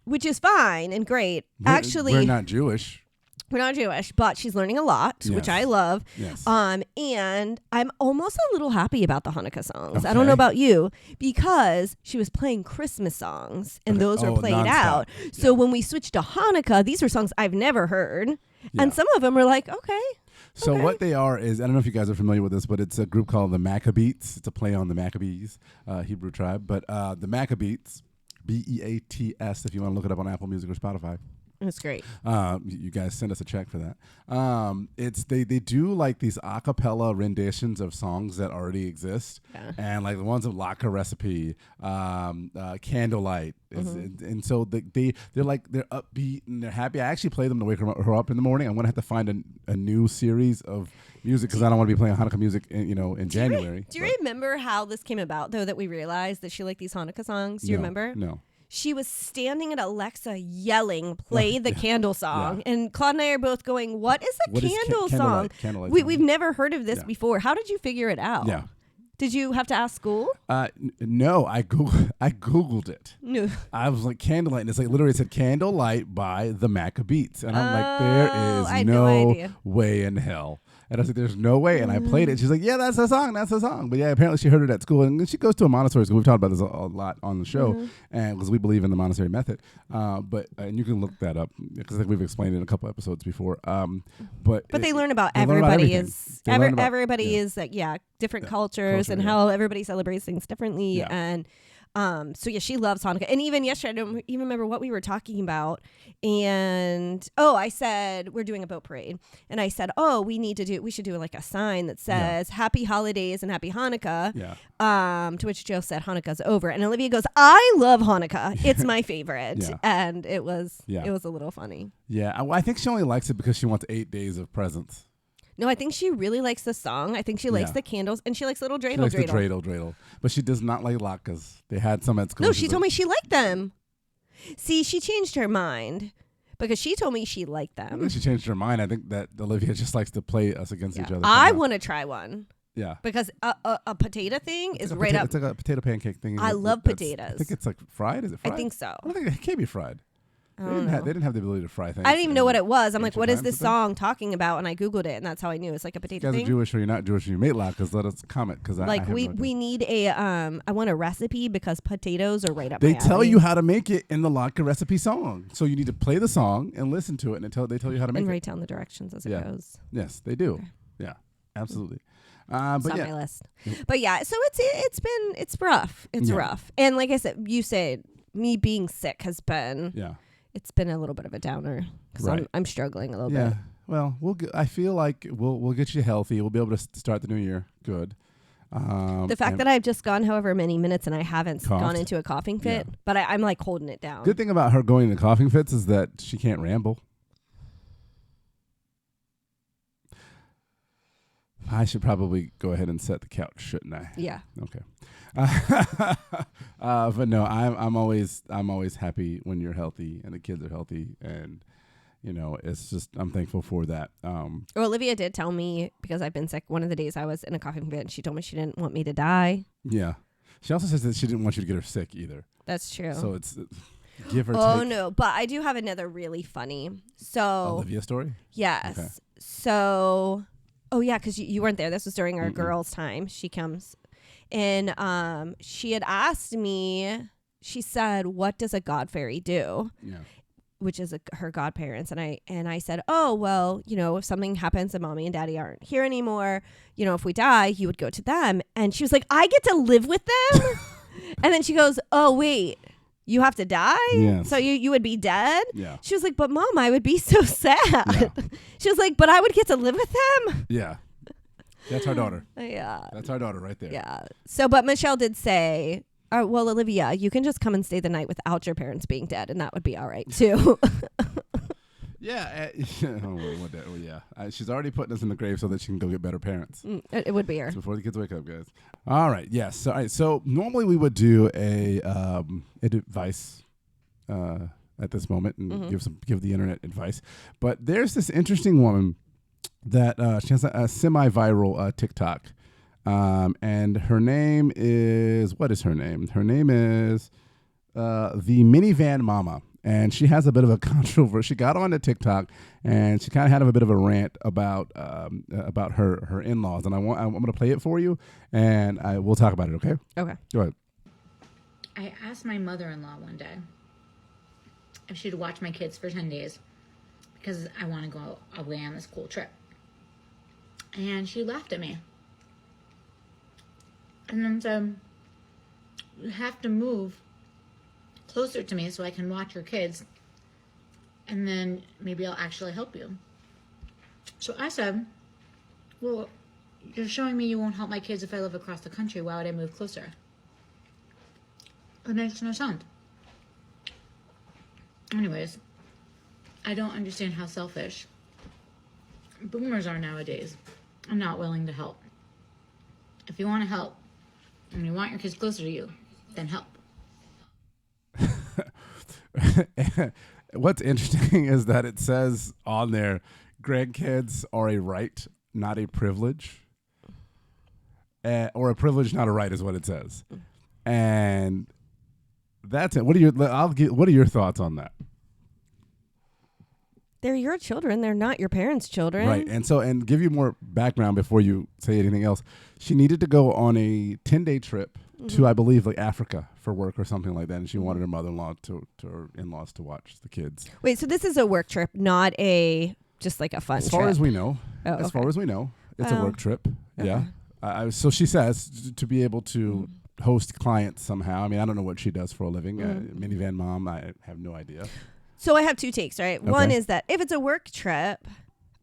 which is fine and great. Actually, we're not Jewish. We're not Jewish, but she's learning a lot, which I love. Yes. And I'm almost a little happy about the Hanukkah songs. Okay. I don't know about you, because she was playing Christmas songs, and those are played out. Yeah. So when we switched to Hanukkah, these were songs I've never heard. Yeah. And some of them were like, okay. So what they are is, I don't know if you guys are familiar with this, but it's a group called the Maccabees. It's a play on the Maccabees, Hebrew tribe. But the Maccabees, Beats, if you want to look it up on Apple Music or Spotify. That's great. You guys send us a check for that. It's they do like these a cappella renditions of songs that already exist, and like the ones of Laka Recipe, Candlelight, and so they're upbeat and they're happy. I actually play them to wake her up in the morning. I'm gonna have to find a new series of music because I don't want to be playing Hanukkah music in January. Do you remember how this came about though? That we realized that she liked these Hanukkah songs. Do you remember? No. She was standing at Alexa yelling, play the candle song. Yeah. And Claude and I are both going, what is a candle song? We've never heard of this before. How did you figure it out? Yeah. Did you have to ask school? No, I Googled it. No. I was like, Candlelight. And it's like, literally it said Candlelight by the Maccabees. And I'm like, there is no way in hell. And I said, there's no way. And I played it. She's like, yeah, that's the song. That's the song. But yeah, apparently she heard it at school. And she goes to a Montessori school. We've talked about this a lot on the show. And because we believe in the Montessori method. And you can look that up because I think we've explained it in a couple episodes before. But they learn about everybody is different cultures and how everybody celebrates things differently. Yeah. And so yeah, she loves Hanukkah. And even yesterday, I don't even remember what we were talking about. And I said, we're doing a boat parade. And I said, we should do like a sign that says Happy Holidays and Happy Hanukkah. Yeah. To which Joe said, Hanukkah's over. And Olivia goes, I love Hanukkah. It's my favorite. And it was a little funny. Yeah. I think she only likes it because she wants 8 days of presents. No, I think she really likes the song. I think she likes the candles, and she likes little dreidel. She likes the dreidel. But she does not like latkes. They had some at school. No, she told me she liked them. See, she changed her mind because she told me she liked I them. think she changed her mind. I think that Olivia just likes to play us against Yeah. each other. I somehow. want to try one Yeah. because a potato thing is It's like right up. It's like a potato pancake thing. I love I potatoes. think it's like fried. Is it fried? I think so. I don't think it can't be fried. I They don't didn't, know. have, they didn't have the ability to fry things. I didn't even know what it was. I'm like, ancient what is times, this I think. song talking about? And I Googled it, and that's how I knew it's like a You potato guys are thing. Jewish or you're not Jewish and you mate loud, because let us comment. Because Like I have we no idea. we need a I want a recipe because potatoes are right up They my tell alley. you how to make it in the Latke recipe song. So you need to play the song and listen to it, and they tell you how to make and it. write down the directions as it Yeah. goes. Yes, they do. Okay. Yeah, absolutely. It's But on yeah, my list. But yeah, so it's rough. It's Yeah. rough. And like I said, you said me being sick has been yeah, it's been a little bit of a downer because Right. I'm struggling a little yeah. bit. Well, I feel like we'll get you healthy. We'll be able to start the new year good. The fact that I've just gone however many minutes and I haven't Coughed. gone into a coughing fit, but I'm like holding it down. good thing about her going into coughing fits is that she can't ramble. I should probably go ahead and set the couch, shouldn't I? Yeah. Okay. But no, I'm always happy when you're healthy and the kids are healthy, and it's just I'm thankful for that. Well, Olivia did tell me because I've been sick. One of the days I was in a coughing fit, and she told me she didn't want me to die. Yeah. She also says that she didn't want you to get her sick either. That's true. So it's give or Oh take. no, but I do have another really funny. So Olivia story. yes. Okay. So, oh yeah, because you weren't there. This was during our Mm-mm. girls' time. She comes, and she had asked me. She said, "What does a god fairy do?" Yeah. Which is her godparents, and I said, "Oh well, if something happens and mommy and daddy aren't here anymore, if we die, you would go to them." And she was like, "I get to live with them," and then she goes, "Oh wait, you have to die, Yes. so you would be dead." Yeah. She was like, "But mom, I would be so sad." Yeah. She was like, "But I would get to live with them." Yeah. That's our daughter. Yeah, That's our daughter right there. yeah. So, but Michelle did say, "Oh, well, Olivia, you can just come and stay the night without your parents being dead, and that would be all right too." Yeah. She's already putting us in the grave so that she can go get better parents. It would be her. It's before the kids wake up, guys. All right. Yes. All right. So normally we would do a advice at this moment and give the internet advice, but there's this interesting woman that she has a semi-viral TikTok, and her name is what is her name? Her name is the Minivan Mama. And she has a bit of a controversy. She got on to TikTok, and she kind of had a bit of a rant about her in-laws. And I'm going to play it for you, and we'll talk about it. Okay? Okay. Go ahead. I asked my mother-in-law one day if she'd watch my kids for 10 days because I want to go away on this cool trip. And she laughed at me. And then said, "You have to move closer to me so I can watch your kids, and then maybe I'll actually help you." So I said, "Well, you're showing me you won't help my kids if I live across the country. Why would I move closer?" It makes no sense. Anyways, I don't understand how selfish boomers are nowadays. I'm not willing to help. If you want to help and you want your kids closer to you, then help. What's interesting is that it says on there, grandkids are a right, not a privilege. Or a privilege, not a right, is what it says. And that's it. What are your thoughts on that? They're your children. They're not your parents' children. Right. And give you more background before you say anything else. She needed to go on a 10-day trip to, I believe, like Africa for work or something like that. And she wanted her mother-in-law to her in-laws to watch the kids. Wait, so this is a work trip, not just like a fun As trip. far as we know. Oh, As okay. far as we know, it's a Well, work trip. okay. Yeah. So she says to be able to host clients somehow. I mean, I don't know what she does for a living. Minivan mom, I have no idea. So I have two takes, right? One Okay. is that if it's a work trip,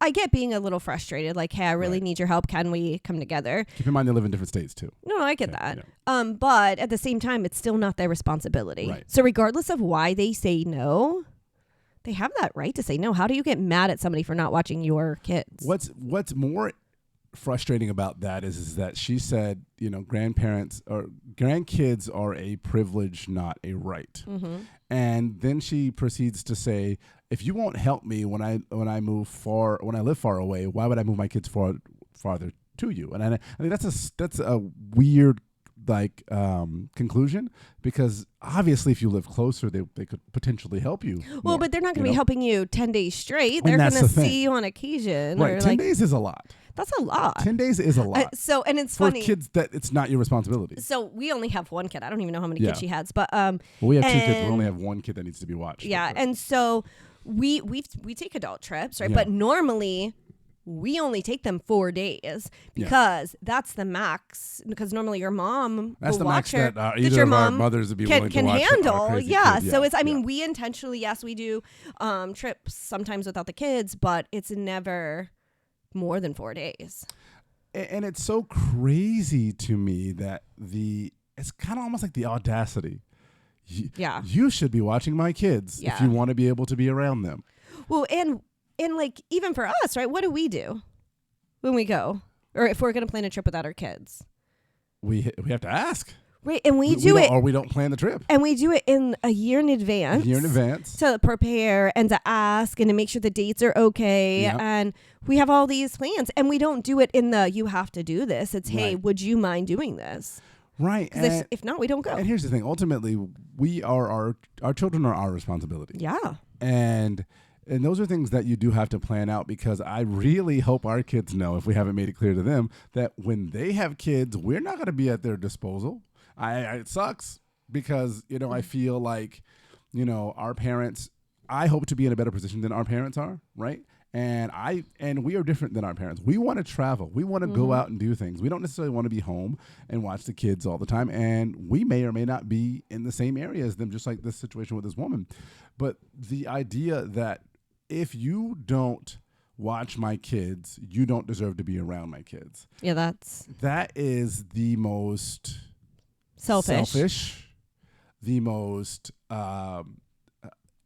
I get being a little frustrated. Like, hey, I really Right. need your help. Can we come together? Keep in mind they live in different states too. No, I get Yeah, that. But at the same time, it's still not their responsibility. Right. So regardless of why they say no, they have that right to say no. How do you get mad at somebody for not watching your kids? What's more frustrating about that is that she said, grandparents or grandkids are a privilege, not a right. Mm-hmm. And then she proceeds to say, if you won't help me when I live far away, why would I move my kids farther to you? And I mean that's a weird conclusion, because obviously if you live closer, they could potentially help you. Well, more, but they're not going to be helping you 10 days straight. I mean, They're that's going to the thing. see you on occasion. Right, Or 10 days is a lot. That's a lot. 10 days is a lot. And it's for funny. kids that it's not your responsibility. So we only have one kid. I don't even know how many Yeah. kids she has, but Well, we have 2 kids. We and- only have 1 kid that needs to be watched. yeah, and so we take adult trips, right? Yeah. But normally we only take them 4 days because that's the max. Because normally your mom That's will the watch max her that your either of our mom mothers would be can willing to watch our handle. crazy Yeah. kid. So it's. I mean, yeah. we intentionally, yes, we do trips sometimes without the kids, but it's never more than 4 days. And it's so crazy to me that it's kind of almost like the audacity. Yeah. You should be watching my kids if Yeah. you want to be able to be around them. Well, and like even for us, right? What do we do when we go, or if we're going to plan a trip without our kids? We have to ask. Right, and we do it, or we don't plan the trip. and we do it in a year in advance. A year in advance. To prepare and to ask and to make sure the dates are okay. Yeah. And we have all these plans, and we don't do it in the you have to do this. It's hey, Right. would you mind doing this? Right. Because if not, we don't go. And here's the thing. Ultimately, we are our children are our responsibility. Yeah. And those are things that you do have to plan out, because I really hope our kids know, if we haven't made it clear to them, that when they have kids, we're not going to be at their disposal. It sucks because, I feel like, our parents, I hope to be in a better position than our parents are, right? And we are different than our parents. We want to travel. We want to go out and do things. We don't necessarily want to be home and watch the kids all the time. And we may or may not be in the same area as them, just like this situation with this woman. But the idea that if you don't watch my kids, you don't deserve to be around my kids. Yeah, That is the most selfish. The most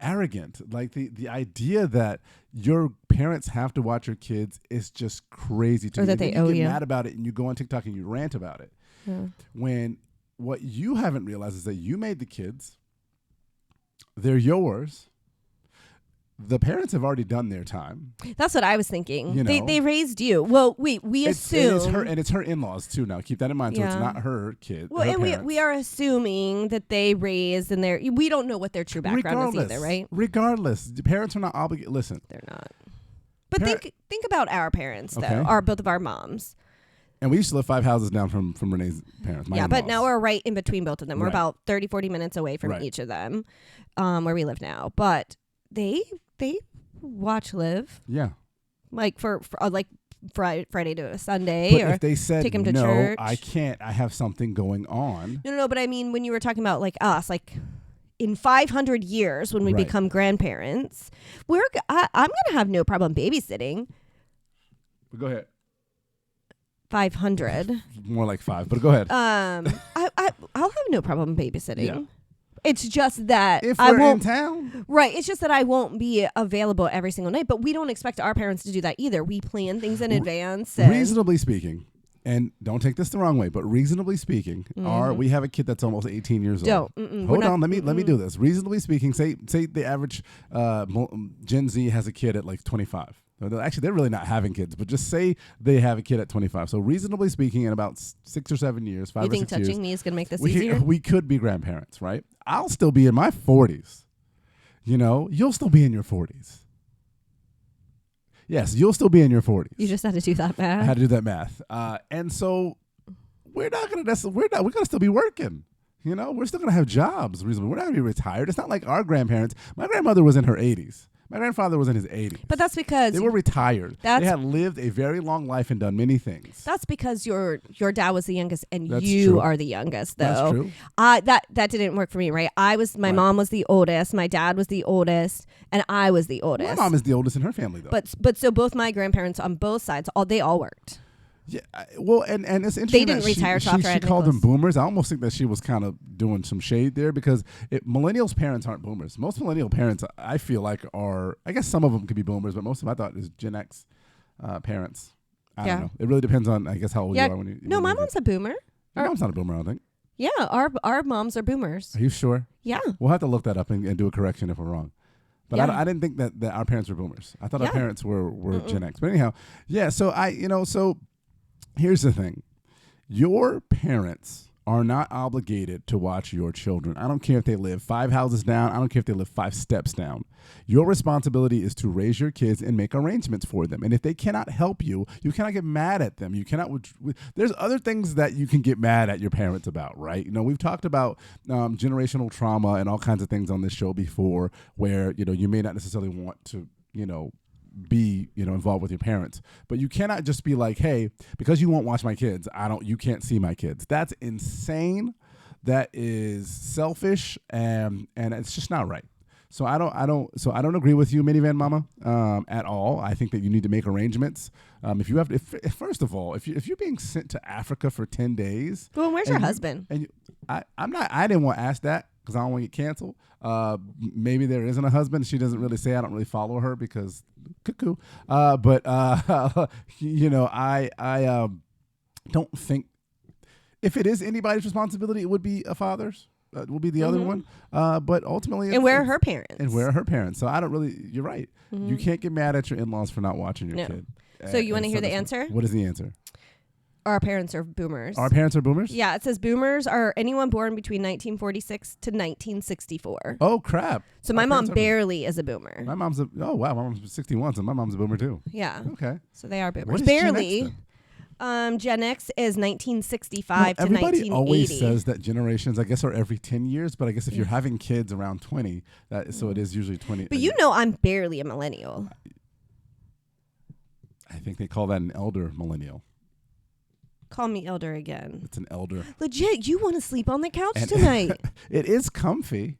arrogant. Like the idea that your parents have to watch your kids is just crazy to Or me. that And they then owe you you. get mad about it and you go on TikTok and you rant about it. Yeah. When what you haven't realized is that you made the kids. They're yours. The parents have already done their time. That's what I was thinking. You know. They raised you. Well, we assume It's her in-laws too. Now keep that in mind. So it's Yeah. not her kid. Well, her and parents. we are assuming that they raised and we don't know what their true background is either, right? Regardless, the parents are not obligated. Listen, They're not. But Parent- think about our parents though, Okay. both of our moms. and we used to live 5 houses down from Renee's parents. My Yeah, but in-laws. now we're right in between both of them. We're Right. about 30, 40 minutes away from Right. each of them, where we live now. But they watch Liv Yeah. like for like Friday to Sunday, But or if they said take 'em to no, church. I can't. I have something going on. no. But I mean, when you were talking about like us, like in 500 years when we Right. become grandparents, I'm gonna have no problem babysitting. But go ahead. 500. More like 5. But go ahead. I'll have no problem babysitting. Yeah. It's just that if I we're in won't. town, Right. It's just that I won't be available every single night. But we don't expect our parents to do that either. We plan things in advance. And reasonably speaking, and don't take this the wrong way, but reasonably speaking, we have a kid that's almost 18 years old. Hold on, let me do this. Reasonably speaking, say the average Gen Z has a kid at like 25. Actually, they're really not having kids, but just say they have a kid at 25. So reasonably speaking, in about 6 or 7 years, 5 you or think 6 years, touching me is going to make this easier? we could be grandparents, right? I'll still be in my 40s. You'll still be in your 40s. Yes, you'll still be in your 40s. You just had to do that I math. had to do that math. And so we're gonna still be working. We're still gonna have jobs reasonably. We're not gonna be retired. It's not like our grandparents. My grandmother was in her 80s. My grandfather was in his 80s. But that's because They were retired. They That's- had lived a very long life and done many things. that's because your dad was the youngest and That's you true. are the youngest though. That's true. That didn't work for me, right? My Right. mom was the oldest, my dad was the oldest, and I was the My oldest. mom is the oldest in her family, though. But so both my grandparents on both sides, they all worked. Yeah, well, and it's interesting. They didn't that retire she, till after I she had called them Nicholas. boomers. I almost think that she was kind of doing some shade there, because millennials' parents aren't boomers. Most millennial parents, I feel like, are. I guess some of them could be boomers, but most of them I thought is Gen X parents. I Yeah. don't know. It really depends on, I guess, how old Yeah. you are when you. No, when my you're- mom's a boomer. Your mom's not a boomer, I don't think. Yeah, our moms are boomers. Are you sure? Yeah. We'll have to look that up and do a correction if we're wrong. But Yeah. I didn't think that our parents were boomers. I thought our Yeah. parents were Gen X. But anyhow, yeah. So so here's the thing: your parents are not obligated to watch your children. I don't care if they live 5 houses down. I don't care if they live 5 steps down. Your responsibility is to raise your kids and make arrangements for them. And if they cannot help you, you cannot get mad at them. You cannot. There's other things that you can get mad at your parents about, right? We've talked about generational trauma and all kinds of things on this show before, where you may not necessarily want to be involved with your parents, but you cannot just be like, hey, because you won't watch my kids, you can't see my kids. That's insane. That is selfish, and it's just not right. So I don't agree with you, Minivan Mama, at all. I think that you need to make arrangements. First of all, if you're being sent to Africa for 10 days, Well, where's your husband? I didn't want to ask that because I don't want to get canceled. Maybe there isn't a husband. She doesn't really say. I don't really follow her because cuckoo. But I don't think if it is anybody's responsibility, it would be a father's. It will be the other one. But ultimately, And where are her parents? And where are her parents? So I don't really. You're right. You can't get mad at your in-laws for not watching your No. kid. So you want to hear the answer? What is the answer? Our parents are boomers. Our parents are boomers? Yeah, it says boomers are anyone born between 1946 to 1964. Oh, crap. So my Our mom parents are barely is a boomer. My mom's my mom's 61, so my mom's a boomer too. Yeah. Okay. So they are boomers. What is Gen X Barely. then? Gen X is 1965 to everybody 1980. always says that generations, I guess, are every 10 years, but I guess if you're having kids around 20, so it is usually 20. But I'm barely a millennial. I think they call that an elder millennial. Call me elder again. It's an elder. Legit, you want to sleep on the couch tonight. It is comfy.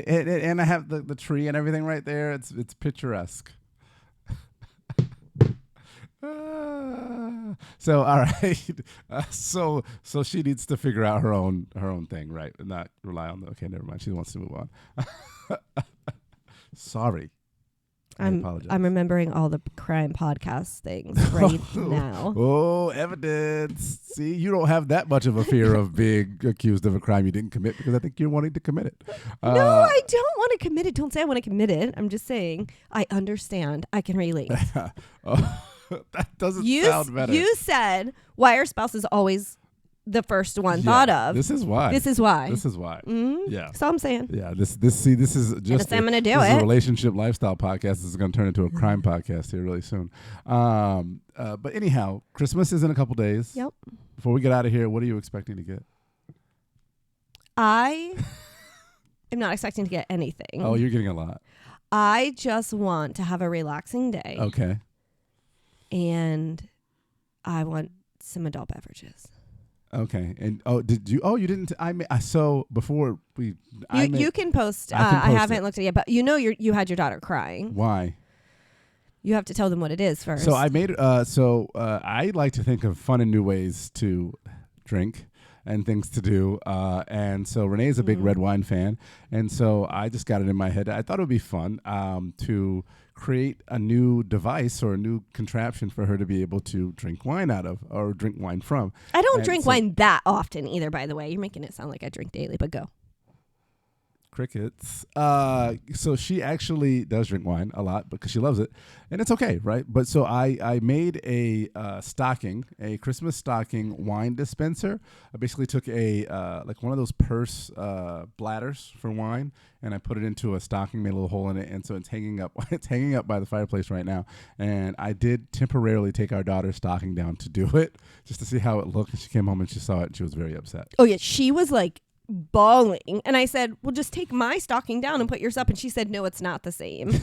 And I have the tree and everything right there. It's picturesque. So all right, so she needs to figure out her own thing, right? And not rely on okay, never mind. She wants to move on. Sorry, I apologize. I'm remembering all the crime podcast things right now. Oh, evidence. See, you don't have that much of a fear of being accused of a crime you didn't commit because I think you're wanting to commit it. No, I don't want to commit it. Don't say I want to commit it. I'm just saying I understand. I can relate. That doesn't sound better. You said why our spouse is always the first one thought of. This is why. This is why. Mm-hmm. Yeah. That's all I'm saying. Yeah. This is just. I'm gonna do this it. is a relationship lifestyle podcast. This is going to turn into a crime podcast here really soon. But anyhow, Christmas is in a couple days. Yep. Before we get out of here, what are you expecting to get? I am not expecting to get anything. Oh, you're getting a lot. I just want to have a relaxing day. Okay. And I want some adult beverages. Okay. And you didn't. So before we. You can post. I can I post haven't it. looked at it yet, but you had your daughter crying. Why? You have to tell them what it is first. So I made. I like to think of fun and new ways to drink and things to do. And so Renee's a big red wine fan, and so I just got it in my head. I thought it would be fun to create a new device or a new contraption for her to be able to drink wine out of or drink wine from. I don't drink wine that often either, by the way. You're making it sound like I drink daily, but go. Crickets. So she actually does drink wine a lot because she loves it, and it's okay, right? But so I made a Christmas stocking wine dispenser. I basically took a like one of those purse bladders for wine, and I put it into a stocking, made a little hole in it, and so it's hanging up. It's hanging up by the fireplace right now. And I did temporarily take our daughter's stocking down to do it, just to see how it looked. And she came home and she saw it, and she was very upset. Oh yeah, she was like bawling, and I said, well, just take my stocking down and put yours up, and she said, no, it's not the same.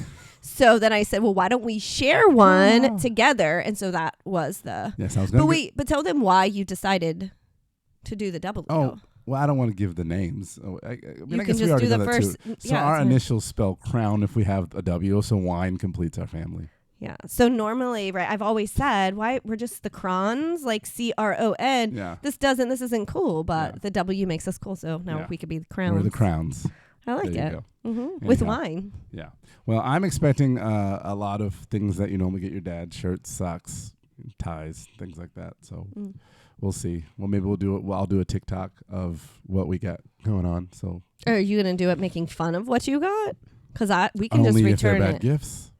So then I said, well, why don't we share one together? And so that was the but tell them why you decided to do the double. Well, I don't want to give the names. I can guess we just already do the know that first. too. So our initials spell crown if we have a W, so wine completes our family. Yeah. So normally, right, I've always said, why we're just the Crons, like CRON. Yeah. This isn't cool, but the W makes us cool. So now we could be the Crowns. We're the Crowns. I like there it. Mm-hmm. With wine. Yeah. Well, I'm expecting a lot of things that you normally get your dad: shirts, socks, ties, things like that. So we'll see. Well, maybe we'll do it. Well, I'll do a TikTok of what we got going on. So Are you gonna do it making fun of what you got? Because we can just Only if they're return bad it. gifts.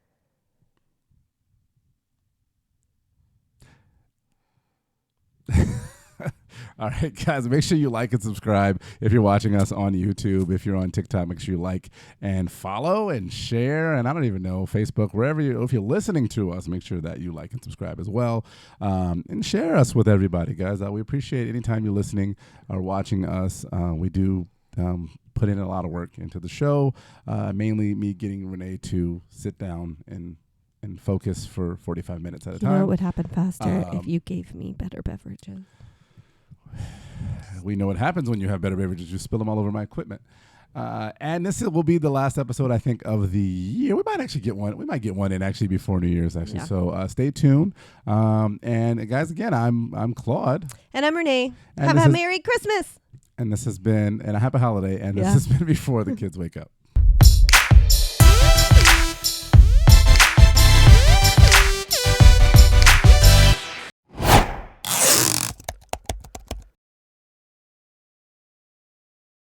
All right, guys, make sure you like and subscribe if you're watching us on YouTube. If you're on TikTok, make sure you like and follow and share. And I don't even know, Facebook, wherever if you're listening to us, make sure that you like and subscribe as well. And share us with everybody, guys. We appreciate any time you're listening or watching us. We do put in a lot of work into the show, mainly me getting Renee to sit down and focus for 45 minutes at a You know time. what would happen faster if you gave me better beverages? We know what happens when you have better beverages. You spill them all over my equipment. And this will be the last episode, I think, of the year. We might actually get one. We might get one in actually before New Year's, actually. Yeah. So stay tuned. And guys, again, I'm Claude. And I'm Renee. And Have this a is- Merry Christmas. And this has been, and a happy holiday. And this Yeah. has been Before the Kids Wake Up.